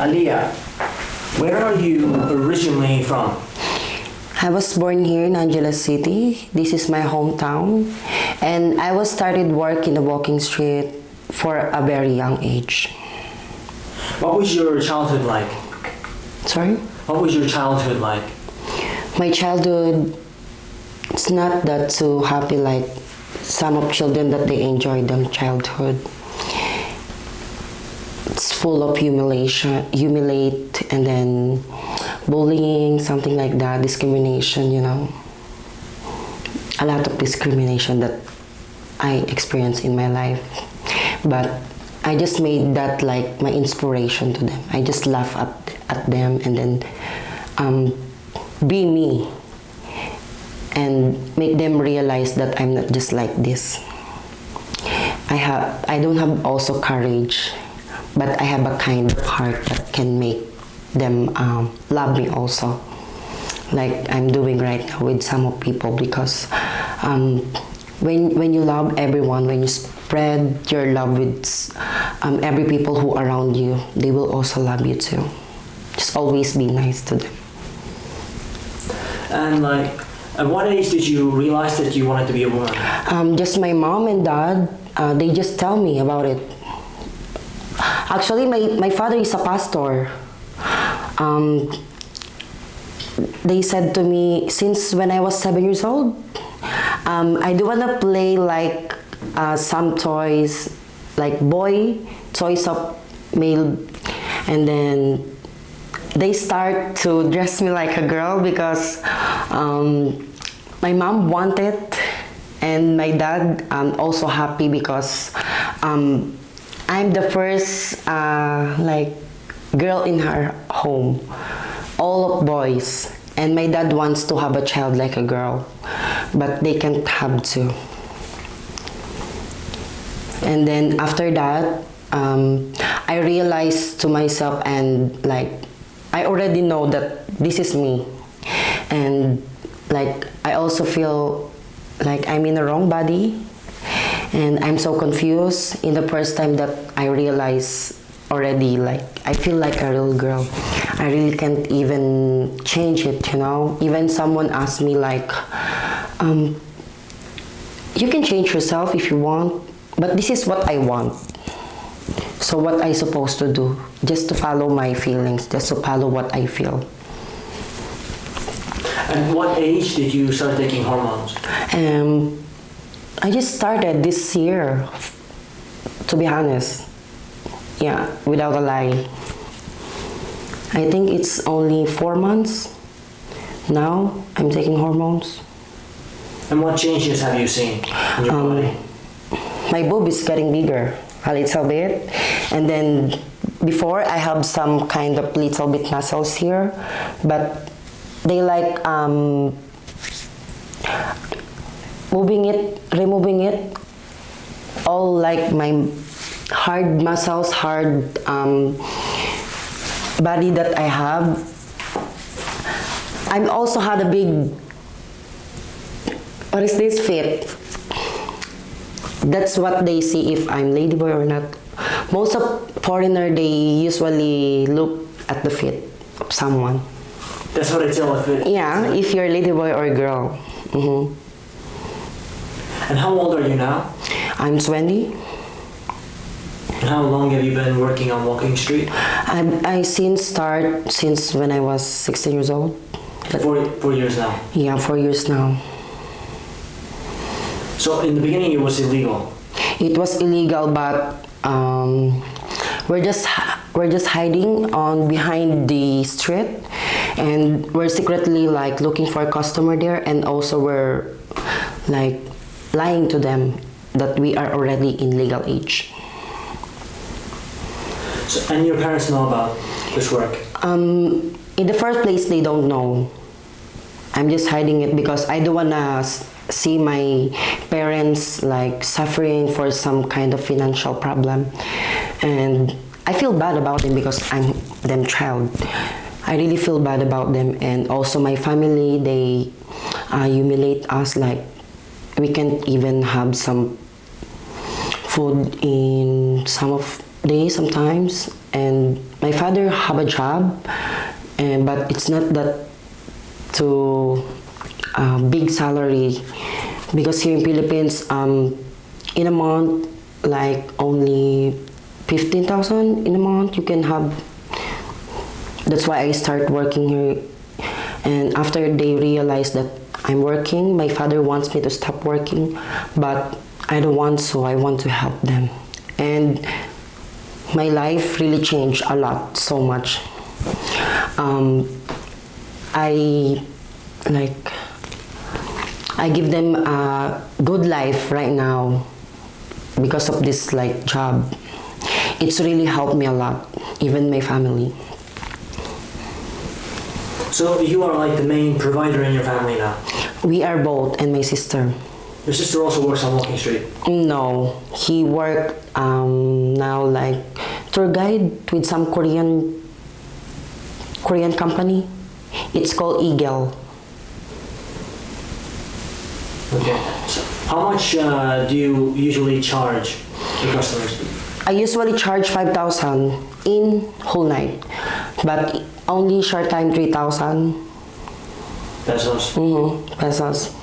Alliah, where are you originally from? I was born here in Angeles City. This is my hometown. And I was started work in the walking street for a very young age. What was your childhood like? Sorry? What was your childhood like? My childhood, it's not that so happy like some of children that they enjoy their childhood. It's full of humiliate and then bullying, something like that, discrimination, you know. A lot of discrimination that I experienced in my life. But I just made that like my inspiration to them. I just laugh at them and then be me and make them realize that I'm not just like this. I don't have also courage, but I have a kind of heart that can make them love me also, like I'm doing right now with some of people, because when you love everyone, when you spread your love with every people who are around you, they will also love you too. Just always be nice to them. And like, at what age did you realize that you wanted to be a woman? Just my mom and dad, they just tell me about it. Actually, my father is a pastor. They said to me since when I was 7 years old, I do want to play like some toys, like boy toys of male, and then they start to dress me like a girl because my mom wanted, and my dad also happy because I'm the first like girl in her home, all of boys, and my dad wants to have a child like a girl, but they can't have to. And then after that, I realized to myself, and like I already know that this is me, and like I also feel like I'm in the wrong body, and I'm so confused in the first time that I realize already, like I feel like a real girl. I really can't even change it, you know. Even someone asked me like, you can change yourself if you want, but this is what I want. So what I supposed to do? Just to follow my feelings, just to follow what I feel. At what age did you start taking hormones? I just started this year, to be honest. Yeah, without a lie. I think it's only 4 months now I'm taking hormones. And what changes have you seen in your body? My boob is getting bigger a little bit, and then before I have some kind of little bit muscles here, but they like removing it, all like my hard muscles, hard body that I have. I also had a big, what is this, fit. That's what they see if I'm ladyboy or not. Most of foreigner, they usually look at the fit of someone. That's what they tell if it. Yeah, if you're ladyboy or girl. Mm-hmm. And how old are you now? I'm 20. And how long have you been working on Walking Street? I since when I was 16 years old. 4 years now. Yeah, 4 years now. So in the beginning it was illegal. It was illegal, but we're just hiding on behind the street, and we're secretly like looking for a customer there, and also we're like lying to them that we are already in legal age. So, and your parents know about this work? In the first place, they don't know. I'm just hiding it because I don't wanna see my parents like suffering for some kind of financial problem, and I feel bad about them because I'm them child. I really feel bad about them, and also my family, they humiliate us, like we can't even have some food in some of days sometimes. And my father have a job, and but it's not that too big salary, because here in Philippines, in a month, like only 15,000 in a month you can have. That's why I start working here. And after they realize that I'm working, my father wants me to stop working, but I don't want to. I want to help them. And my life really changed a lot, so much. I like I give them a good life right now because of this like job. It's really helped me a lot, even my family. So you are like the main provider in your family now? We are both, and my sister. Your sister also works on Walking Street? No, he worked now like tour guide with some Korean company. It's called Eagle. Okay. So how much do you usually charge your customers? I usually charge 5,000 in whole night, but only short time 3,000 Pesos? pesos.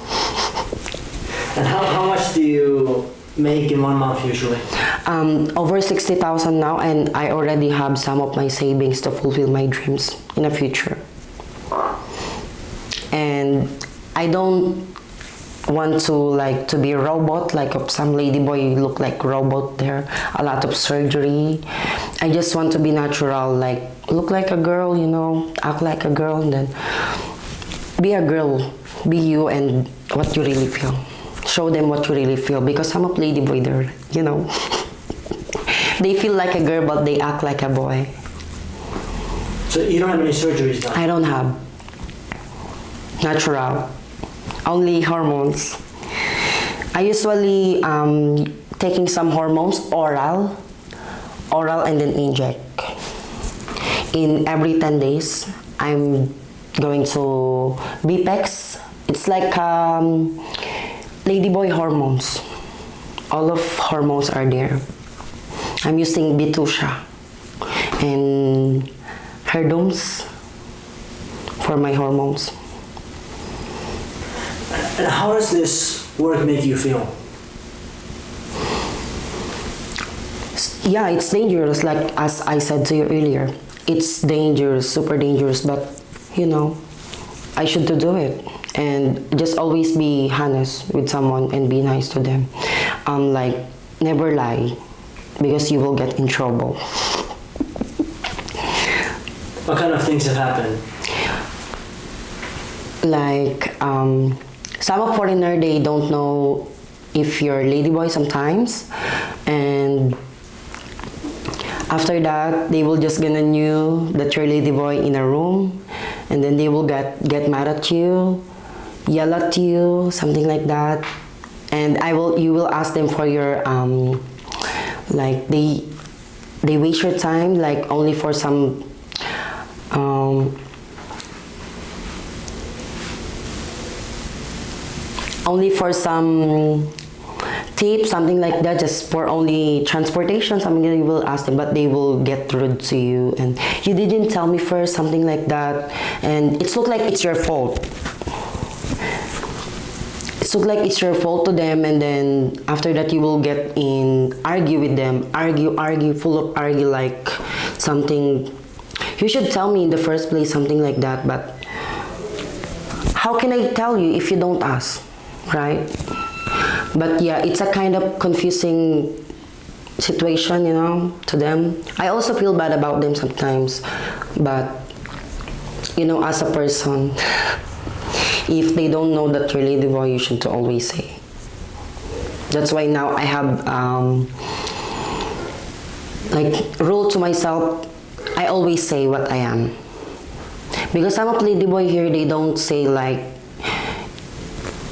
And how much do you make in 1 month usually? Over 60,000 now, and I already have some of my savings to fulfill my dreams in the future. And I don't want to be a robot, like of some ladyboy look like robot there, a lot of surgery. I just want to be natural, like look like a girl, act like a girl, and then be a girl, be you and what you really feel. Show them what you really feel, because some of ladyboy there, they feel like a girl but they act like a boy. So you don't have any surgeries done? I don't have. Natural. Only hormones. I usually taking some hormones, oral and then inject. In every 10 days, I'm going to BPEX. It's like ladyboy hormones. All of hormones are there. I'm using Bitusha and Herdoms for my hormones. And how does this work make you feel? Yeah, it's dangerous, like as I said to you earlier. It's dangerous, super dangerous, but I should do it. And just always be honest with someone and be nice to them. Like, never lie, because you will get in trouble. What kind of things have happened? Like, some of foreigner, they don't know if you're ladyboy sometimes, and after that they will just gonna knew that you're ladyboy in a room, and then they will get mad at you, yell at you, something like that. And you will ask them for your like they waste your time, like only for some tip, something like that, just for only transportation, something that you will ask them, but they will get rude to you, and you didn't tell me first, something like that, and it's look like it's your fault. It's look like it's your fault to them, and then after that you will get in argue with them, argue, full of argue, like something. You should tell me in the first place, something like that, but how can I tell you if you don't ask? Right? But yeah, it's a kind of confusing situation, to them. I also feel bad about them sometimes, but as a person, if they don't know that you're ladyboy, you should always say. That's why now I have like rule to myself. I always say what I am, because some of ladyboy here, they don't say like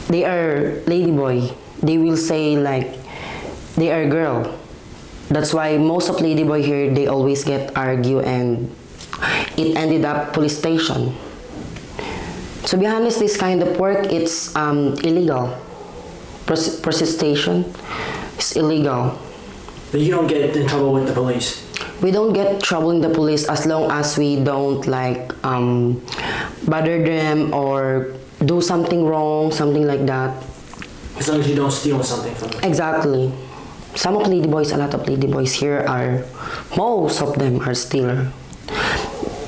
they are ladyboy. They will say like they are girl. That's why most of ladyboy here, they always get argue, and it ended up police station. To be honest, this kind of work, it's illegal. Prostitution is illegal. But you don't get in trouble with the police. We don't get trouble in the police as long as we don't like bother them or do something wrong, something like that. As long as you don't steal something from them. Exactly. Some of ladyboys, a lot of ladyboys here are, most of them are stealer.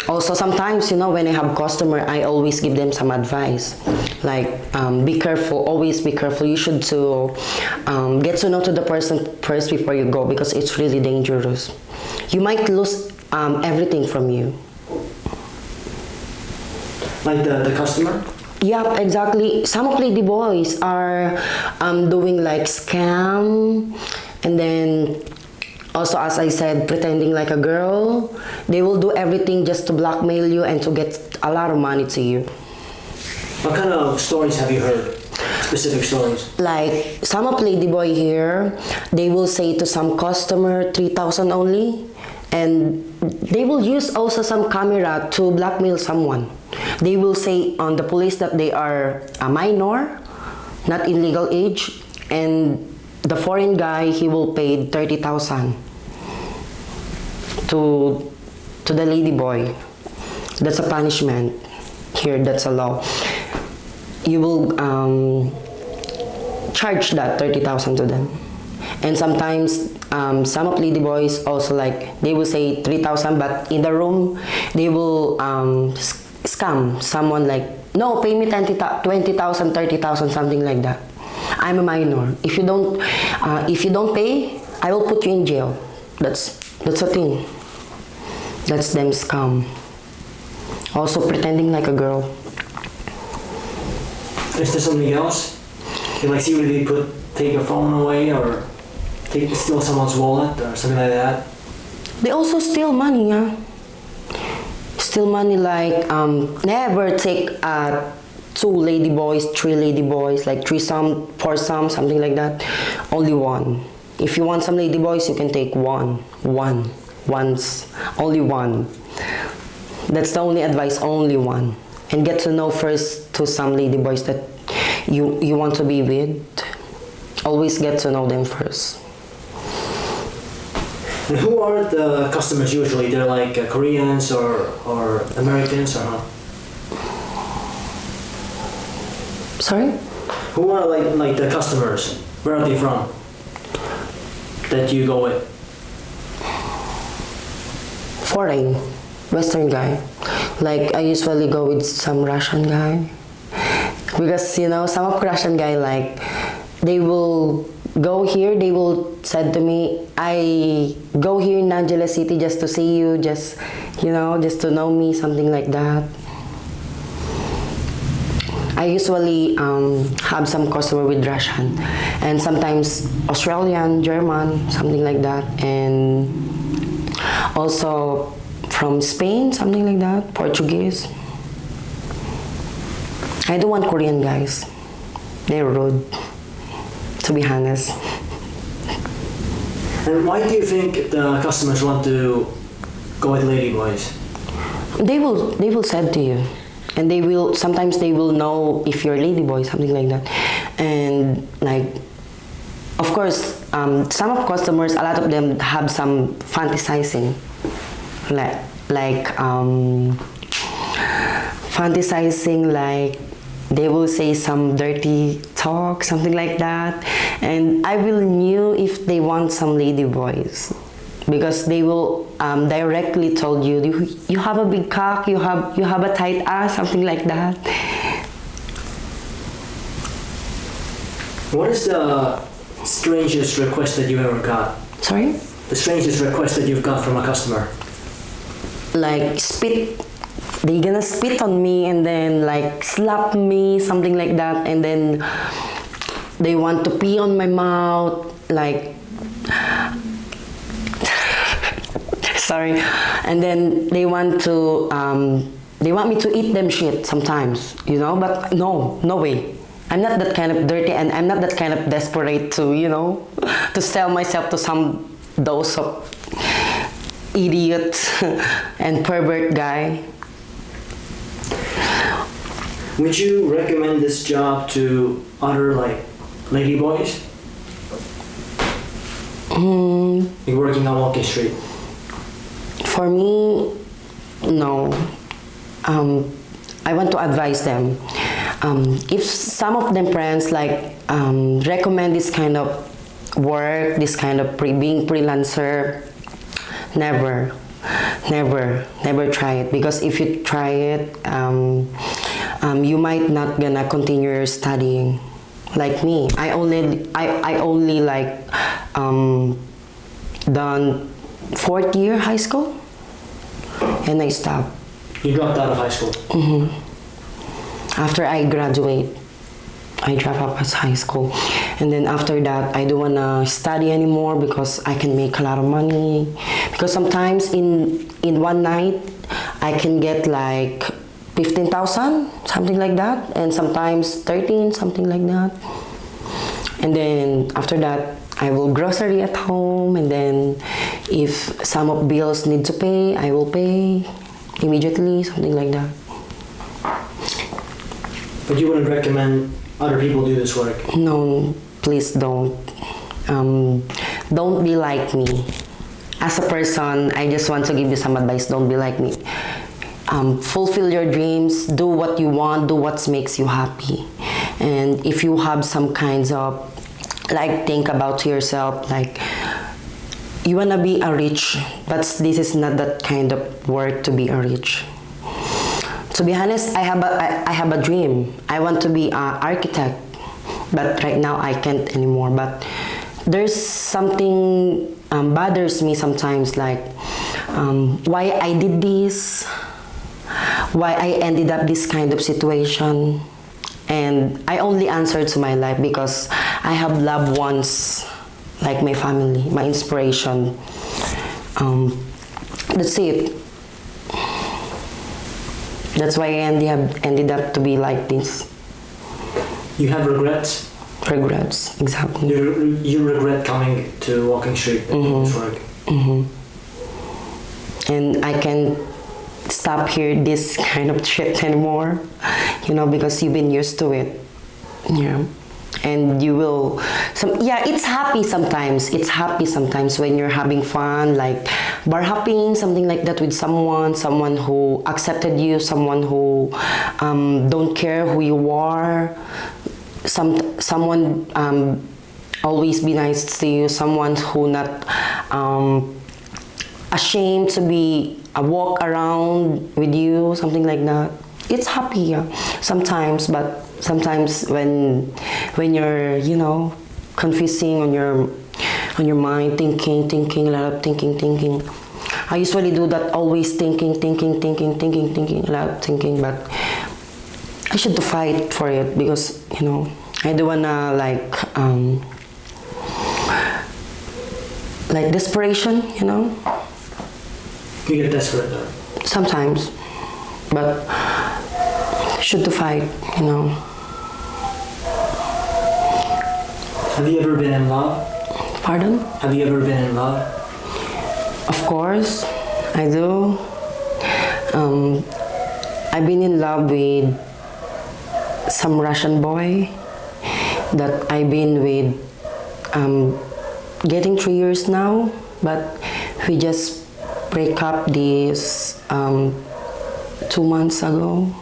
Also, sometimes, when I have customer, I always give them some advice. Like, be careful, always be careful. You should to get to know to the person first before you go because it's really dangerous. You might lose everything from you. Like the customer? Yeah, exactly. Some of ladyboys are doing like scam, and then also, as I said, pretending like a girl. They will do everything just to blackmail you and to get a lot of money to you. What kind of stories have you heard? Specific stories? Like some of ladyboy here, they will say to some customer 3,000 only, and they will use also some camera to blackmail someone. They will say on the police that they are a minor, not in legal age, and the foreign guy, he will pay 30,000 to the ladyboy. That's a punishment here. That's a law. You will charge that 30,000 to them. And sometimes some of ladyboys also like they will say 3,000, but in the room they will scam someone like, no, pay me 20,000, 30,000, something like that. I'm a minor. If you don't pay, I will put you in jail. That's a thing. That's them scam. Also pretending like a girl. Is there something else? You like see where they take your phone away or steal someone's wallet or something like that? They also steal money, yeah. Steal money like never take 2 ladyboys, 3 ladyboys, like 3-some, 4-some, something like that. Only 1. If you want some ladyboys, you can take one. Once. Only 1. That's the only advice, only 1. And get to know first to some ladyboys that you want to be with. Always get to know them first. And who are the customers usually? They're like Koreans or Americans or huh? Sorry? Who are like the customers? Where are they from? That you go with? Foreign, Western guy. Like I usually go with some Russian guy. Because some of Russian guy like they will go here, they will said to me, I go here in Angeles City just to see you, just to know me, something like that. I usually have some customer with Russian and sometimes Australian, German, something like that, and also from Spain, something like that, Portuguese. I don't want Korean guys. They're rude, to be honest. And why do you think the customers want to go with ladyboys? They will say to you, and sometimes they will know if you're a ladyboy, something like that. And like, of course, some of customers, a lot of them have some fantasizing, fantasizing like they will say some dirty talk, something like that. And I will knew if they want some ladyboys because they will directly told you, you have a big cock, you have a tight ass, something like that. What is the strangest request that you ever got? Sorry? The strangest request that you've got from a customer? Like spit. They gonna spit on me and then like slap me, something like that, and then they want to pee on my mouth, like sorry, and then they want me to eat them shit sometimes, but no way. I'm not that kind of dirty and I'm not that kind of desperate to, to sell myself to some dose of idiot and pervert guy. Would you recommend this job to other like ladyboys? Like working on Walking Street? For me, no. I want to advise them. If some of them friends like recommend this kind of work, this kind of being freelancer, never try it, because if you try it, you might not gonna continue studying. Like me, I only like done fourth year high school, and I stopped. You dropped out of high school? After I graduate, I dropped out of high school, and then after that, I don't wanna study anymore because I can make a lot of money. Because sometimes in one night, I can get like 15,000, something like that, and sometimes 13, something like that. And then after that, I will grocery at home, and then if some of bills need to pay, I will pay immediately, something like that. But you wouldn't recommend other people do this work? No, please don't. Don't be like me. As a person, I just want to give you some advice. Don't be like me. Fulfill your dreams, do what you want, do what makes you happy. And if you have some kinds of, like, think about yourself, like, you wanna be a rich, but this is not that kind of work to be a rich. To be honest, I have a dream. I want to be an architect, but right now I can't anymore. But there's something bothers me sometimes, like why I did this, why I ended up this kind of situation. And I only answer to my life because I have loved ones like my family, my inspiration. That's it. That's why I ended up to be like this. You have regrets? Regrets, exactly. You regret coming to Walking Street and doing this work? And I can't stop here this kind of shit anymore, because you've been used to it. Yeah. And you will, it's happy sometimes. It's happy sometimes when you're having fun, like bar hopping, something like that with someone who accepted you, someone who don't care who you are, someone always be nice to you, someone who not ashamed to be walk around with you, something like that. It's happy, yeah, sometimes, but sometimes when you're confusing on your mind, thinking a lot of thinking. I usually do that, always thinking a lot of thinking, but I should fight for it because I don't wanna like desperation, You get desperate though? Sometimes, but should fight, Have you ever been in love? Pardon? Have you ever been in love? Of course, I do. I've been in love with some Russian boy that I've been with getting 3 years now, but we just break up this 2 months ago.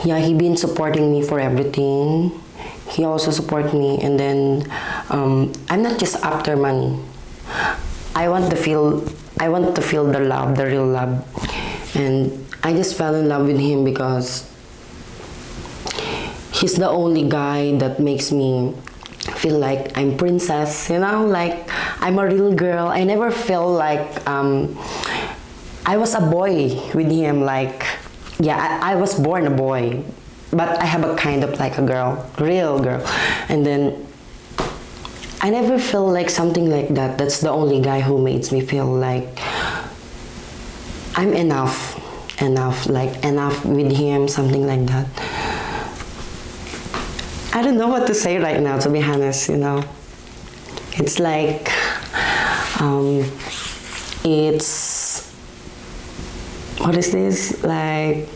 Yeah, he been supporting me for everything. He also support me, and then I'm not just after money. I want to feel the love, the real love, and I just fell in love with him because he's the only guy that makes me feel like I'm princess, like I'm a real girl. I never felt like I was a boy with him. Like, yeah, I was born a boy, but I have a kind of like a girl, real girl. And then I never feel like something like that. That's the only guy who makes me feel like I'm enough with him, something like that. I don't know what to say right now, to be honest, It's like, what is this? Like,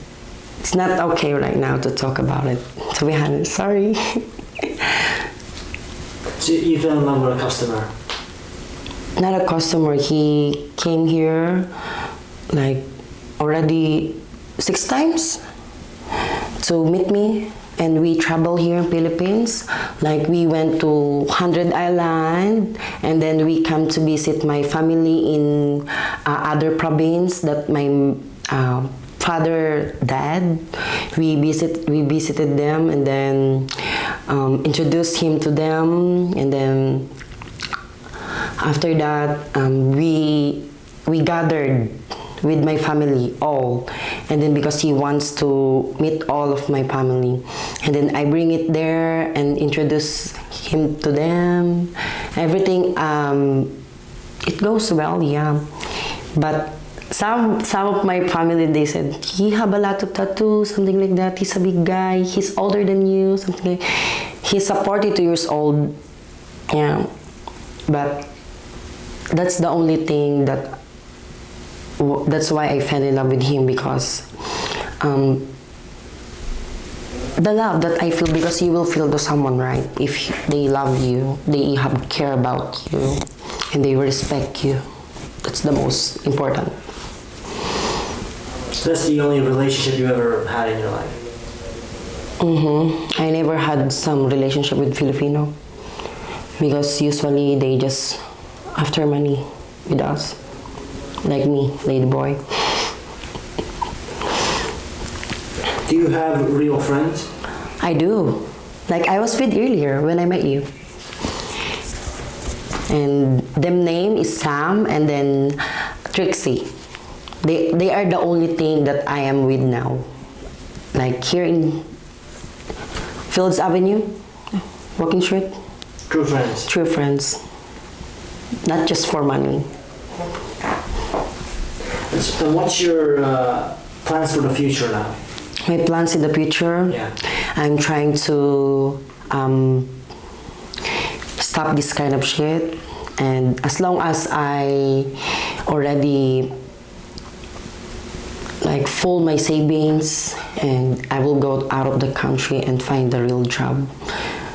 it's not okay right now to talk about it, to be honest. Sorry. So you fell in love with a customer? not a customer. He came here like already 6 times to meet me, and we travel here in Philippines. Like we went to 100 Island, and then we come to visit my family in other province that my father dad. We visited them, and then introduced him to them, and then after that we gathered with my family all, and then because he wants to meet all of my family, and then I bring it there and introduce him to them, everything. It goes well, yeah, but some of my family, they said he have a lot of tattoos, something like that. He's a big guy, he's older than you, something like. He's 42 years old, yeah, but that's the only thing that's why I fell in love with him, because the love that I feel, because you will feel to someone, right? If they love you, they have care about you, and they respect you. That's the most important. So that's the only relationship you ever had in your life? I never had some relationship with Filipino, because usually they just after money with us. Like me, Ladyboy. Do you have real friends? I do. Like I was with earlier when I met you. And them name is Sam and then Trixie. They are the only thing that I am with now. Like here in Fields Avenue, Walking Street. True friends? True friends. Not just for money. And what's your plans for the future now? My plans in the future? Yeah. I'm trying to stop this kind of shit, and as long as I already like full my savings, and I will go out of the country and find the real job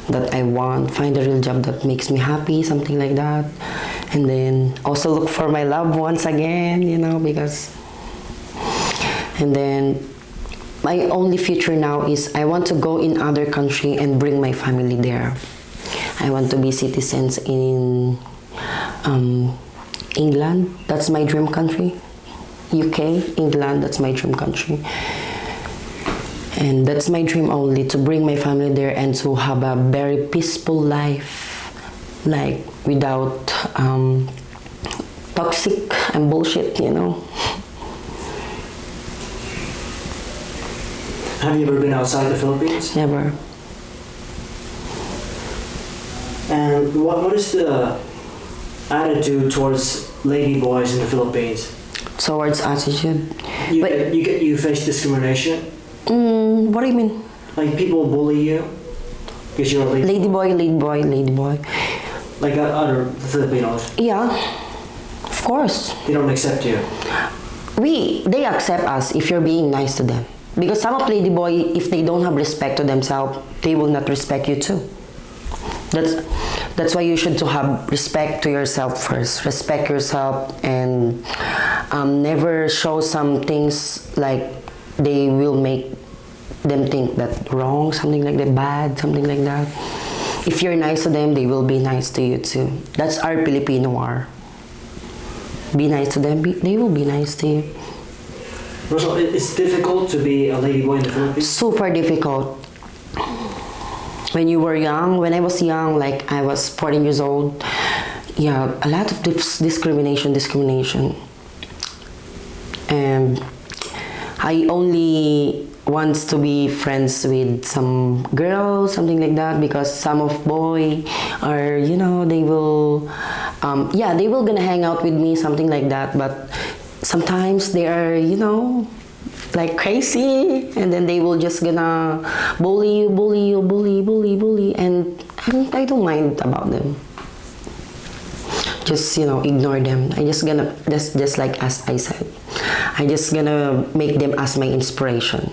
that I want, find a real job that makes me happy, something like that. And then also look for my loved ones again, you know, because... And then my only future now is I want to go in other country and bring my family there. I want to be citizens in England. That's my dream country. UK, England, that's my dream country. And that's my dream only, to bring my family there and to have a very peaceful life. Like without toxic and bullshit, you know. Have you ever been outside the Philippines? Never. And what is the attitude towards lady boys in the Philippines? Towards attitude? You face discrimination? What do you mean? Like people bully you because you're a lady? Ladyboy. Like other Filipinos? Yeah, of course. They don't accept you? They accept us if you're being nice to them. Because some of Ladyboy, if they don't have respect to themselves, they will not respect you too. That's why you should to have respect to yourself first. Respect yourself, and never show some things like they will make them think that wrong, something like that, bad, something like that. If you're nice to them, they will be nice to you too. That's our Filipino are. Be nice to them, they will be nice to you. So it's difficult to be a ladyboy in the Philippines? Super difficult. When you were young, when I was young, like I was 14 years old, yeah, a lot of discrimination. And I only want to be friends with some girls, something like that, because some of boy are, you know, they will gonna hang out with me, something like that, but sometimes they are, you know, like crazy, and then they will just gonna bully you, and I don't mind about them. Just, you know, ignore them. I just gonna, just like as I said, I just gonna make them as my inspiration.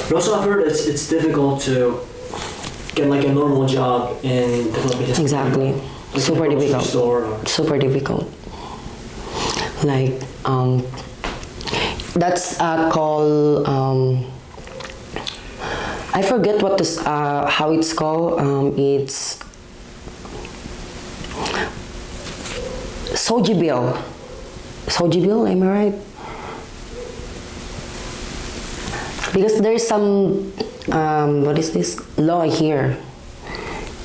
But also I've heard it's difficult to get like a normal job in the Philippines. Exactly. Like Super in a grocery difficult. store or- Super difficult. Like that's called I forget what this how it's called. It's Soji bill. Soji bill, am I right? Because there's some what is this law here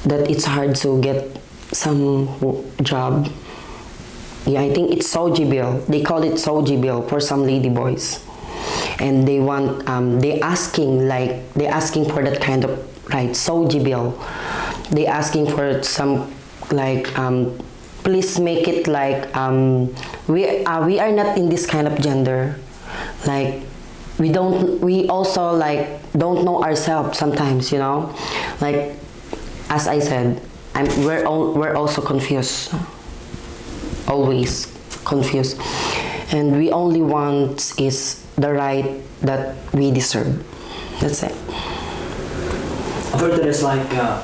that it's hard to get some job. Yeah, I think it's Soji bill. They call it Soji bill for some ladyboys, and they want they asking for that kind of right Soji bill. They asking for some like please make it like we are not in this kind of gender, like we also like don't know ourselves sometimes, you know, like as I said, we're also confused, always confused, and we only want is the right that we deserve. That's it. I've heard that it's like a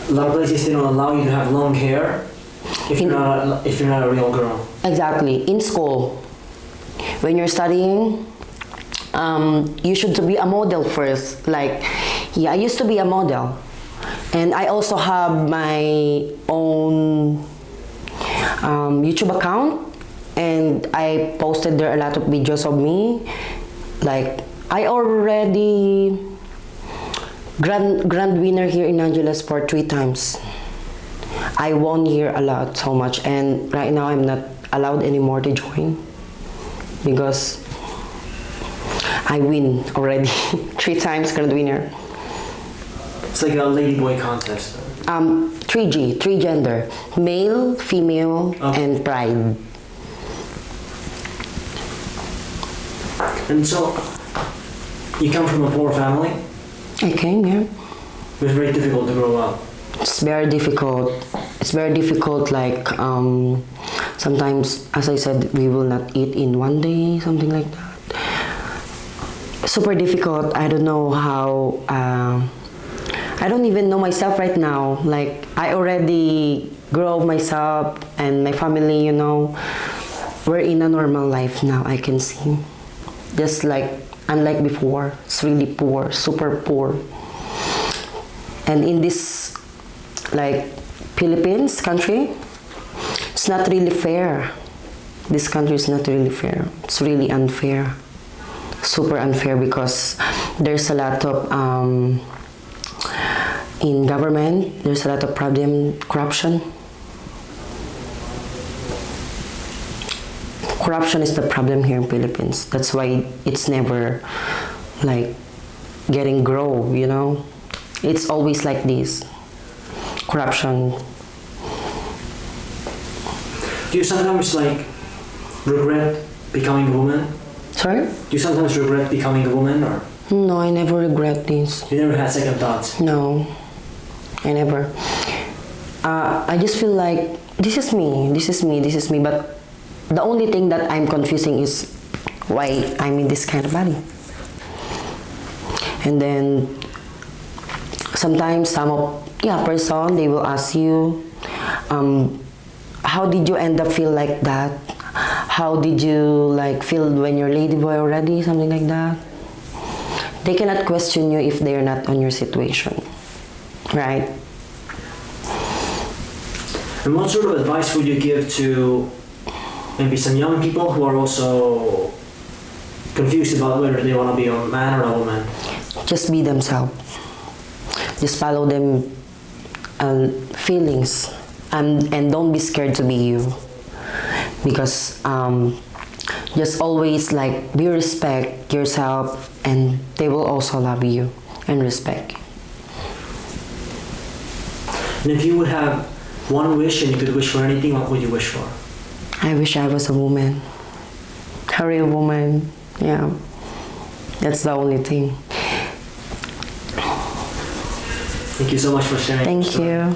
lot of places they don't allow you to have long hair if you're not a real girl. Exactly. In school, when you're studying, you should be a model first. Like, yeah, I used to be a model, and I also have my own YouTube account, and I posted there a lot of videos of me. Like, I already grand winner here in Angeles for 3 times. I won here a lot, so much, and right now I'm not allowed anymore to join because I win already 3 times grand winner. It's like a ladyboy contest. 3G, 3 gender, male, female, and pride. And so, you come from a poor family? I came here. It was very difficult to grow up. It's very difficult. It's very difficult. Like sometimes, as I said, we will not eat in one day, something like that. Super difficult. I don't know how. I don't even know myself right now. Like I already grow myself and my family. You know, we're in a normal life now. I can see. Just like unlike before, it's really poor, super poor. And in this like Philippines country, it's not really fair. This country is not really fair. It's really unfair, super unfair, because there's a lot of in government. There's a lot of problem, corruption. Corruption is the problem here in Philippines. That's why it's never like getting grow. You know, it's always like this. Corruption. Do you sometimes like regret becoming a woman? Sorry? Do you sometimes regret becoming a woman, or No, I never regret this. you never had second thoughts? No, I never. I just feel like this is me, this is me, this is me. But the only thing that I'm confusing is why I'm in this kind of body. And then sometimes some of person, they will ask you, how did you end up feel like that? How did you like feel when you're ladyboy already? Something like that. They cannot question you if they're not on your situation, right? And what sort of advice would you give to maybe some young people who are also confused about whether they want to be a man or a woman? Just be themselves. Just follow them feelings, and don't be scared to be you. Because just always like be respect yourself, and they will also love you and respect you. And if you would have one wish and you could wish for anything, what would you wish for? I wish I was a woman, a real woman. Yeah, that's the only thing. Thank you so much for sharing. Thank you.